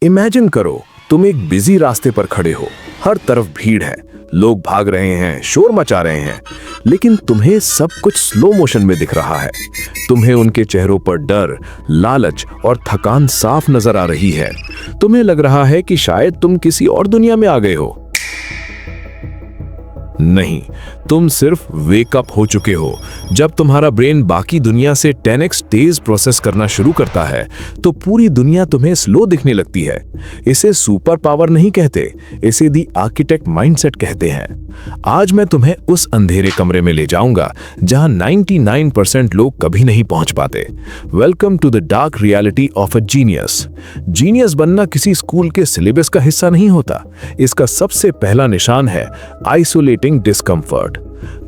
Imagine करो, तुम एक बिजी रास्ते पर खड़े हो, हर तरफ भीड़ है, लोग भाग रहे हैं, शोर मचा रहे हैं, लेकिन तुम्हें सब कुछ स्लो मोशन में दिख रहा है। तुम्हें उनके चेहरों पर डर, लालच और थकान साफ नजर आ रही है। तुम्हें लग रहा है कि शायद तुम किसी और दुनिया में आ गए हो। नहीं, तुम सिर्फ वेकअप हो चुके हो। जब तुम्हारा ब्रेन बाकी दुनिया से 10x तेज प्रोसेस करना शुरू करता है तो पूरी दुनिया तुम्हें स्लो दिखने लगती है। इसे सुपर पावर नहीं कहते, इसे दी आर्किटेक्ट माइंडसेट कहते हैं। आज मैं तुम्हें उस अंधेरे कमरे में ले जाऊंगा जहां 99% लोग कभी नहीं पहुंच पाते। Welcome to the dark reality of a genius. Genius बनना किसी स्कूल के सिलेबस का हिस्सा नहीं होता। इसका सबसे पहला निशान है आइसोलेटिंग डिस्कम्फर्ट।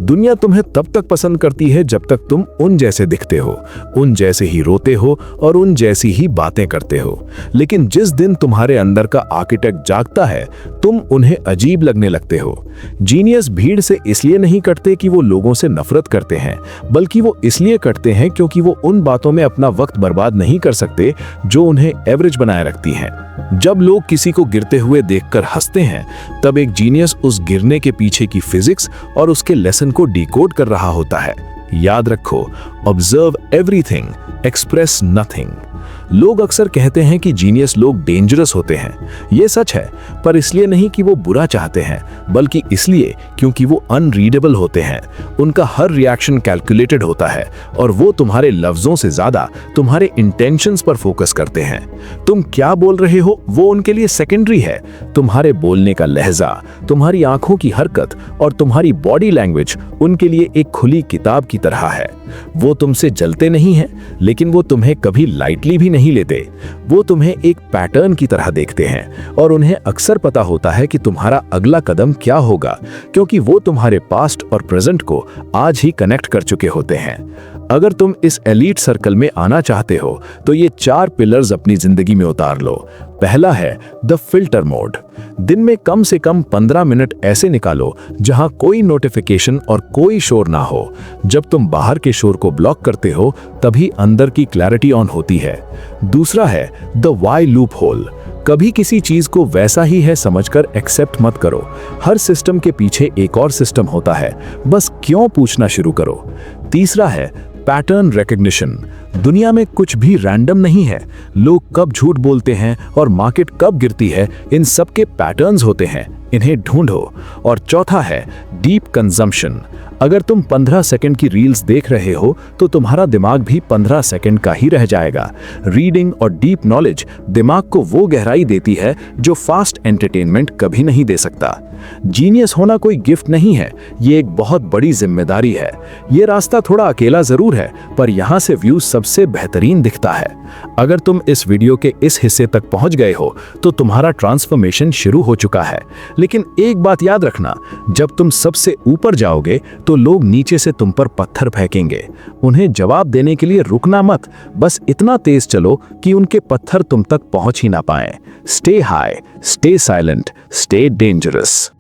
दुनिया तुम्हें तब तक पसंद करती है जब तक तुम उन जैसे दिखते हो, उन जैसे ही रोते हो और उन जैसी ही बातें करते हो। लेकिन जिस दिन तुम्हारे अंदर का आर्किटेक्ट जागता है, तुम उन्हें अजीब लगने लगते हो। जीनियस भीड़ से इसलिए नहीं कटते कि वो लोगों से नफरत करते हैं, बल्कि वो इसलिए कटते हैं क्योंकि वो उन बातों में अपना वक्त बर्बाद नहीं कर सकते जो उन्हें एवरेज बनाए रखती हैं। जब लोग किसी को गिरते हुए देखकर हंसते हैं, तब एक जीनियस उस गिरने के पीछे की फिजिक्स और उसके लेसन को डिकोड कर रहा होता है। याद रखो, ऑब्जर्व एवरीथिंग, एक्सप्रेस नथिंग। लोग अक्सर कहते हैं कि जीनियस लोग डेंजरस होते हैं। यह सच है, पर इसलिए नहीं कि वो बुरा चाहते हैं, बल्कि इसलिए क्योंकि वो अनरीडेबल होते हैं। उनका हर रिएक्शन कैलकुलेटेड होता है और वो तुम्हारे लफ्जों से ज्यादा तुम्हारे इंटेंशंस पर फोकस करते हैं। तुम क्या बोल रहे हो वो उनके लिए सेकेंडरी है। तुम्हारे बोलने का लहजा, तुम्हारी आंखों की हरकत और तुम्हारी बॉडी लैंग्वेज उनके लिए एक खुली किताब की तरह है। वो तुमसे जलते नहीं हैं, लेकिन वो तुम्हें कभी लाइटली भी नहीं लेते। वो तुम्हें एक पैटर्न की तरह देखते हैं और उन्हें अक्सर पता होता है कि तुम्हारा अगला कदम क्या होगा, क्योंकि वो तुम्हारे पास्ट और प्रेजेंट को आज ही कनेक्ट कर चुके होते हैं। अगर तुम इस एलीट सर्कल में आना चाहते हो तो ये 4 पिलर्स अपनी जिंदगी में उतार लो। पहला है द फिल्टर मोड। दिन में कम से कम 15 मिनट ऐसे निकालो जहां कोई नोटिफिकेशन और कोई शोर ना हो। जब तुम बाहर के शोर को ब्लॉक करते हो, तभी अंदर की क्लैरिटी ऑन होती है। दूसरा है द वाई लूप होल। कभी किसी चीज को वैसा ही है समझकर एक्सेप्ट मत करो। हर सिस्टम के पीछे एक और सिस्टम होता है, बस क्यों पूछना शुरू करो। तीसरा है पैटर्न रिकग्निशन। दुनिया में कुछ भी रैंडम नहीं है। लोग कब झूठ बोलते हैं और मार्केट कब गिरती है, इन सब के पैटर्न्स होते हैं, इन्हें ढूंढो। और चौथा है डीप कंजम्पशन। अगर तुम 15 सेकंड की रील्स देख रहे हो तो तुम्हारा दिमाग भी 15 सेकंड का ही रह जाएगा। रीडिंग और डीप नॉलेज दिमाग को वो गहराई देती है जो फास्ट एंटरटेनमेंट कभी नहीं दे सकता। जीनियस होना कोई गिफ्ट नहीं है, ये एक बहुत बड़ी जिम्मेदारी है। ये रास्ता थोड़ा अकेला जरूर है, पर यहाँ से व्यू सबसे बेहतरीन दिखता है। अगर तुम इस वीडियो के इस हिस्से तक पहुंच गए हो तो तुम्हारा ट्रांसफॉर्मेशन शुरू हो चुका है। लेकिन एक बात याद रखना, जब तुम सबसे ऊपर जाओगे तो लोग नीचे से तुम पर पत्थर फेंकेंगे। उन्हें जवाब देने के लिए रुकना मत, बस इतना तेज चलो कि उनके पत्थर तुम तक पहुंच ही ना पाएं। Stay high, stay silent, stay dangerous.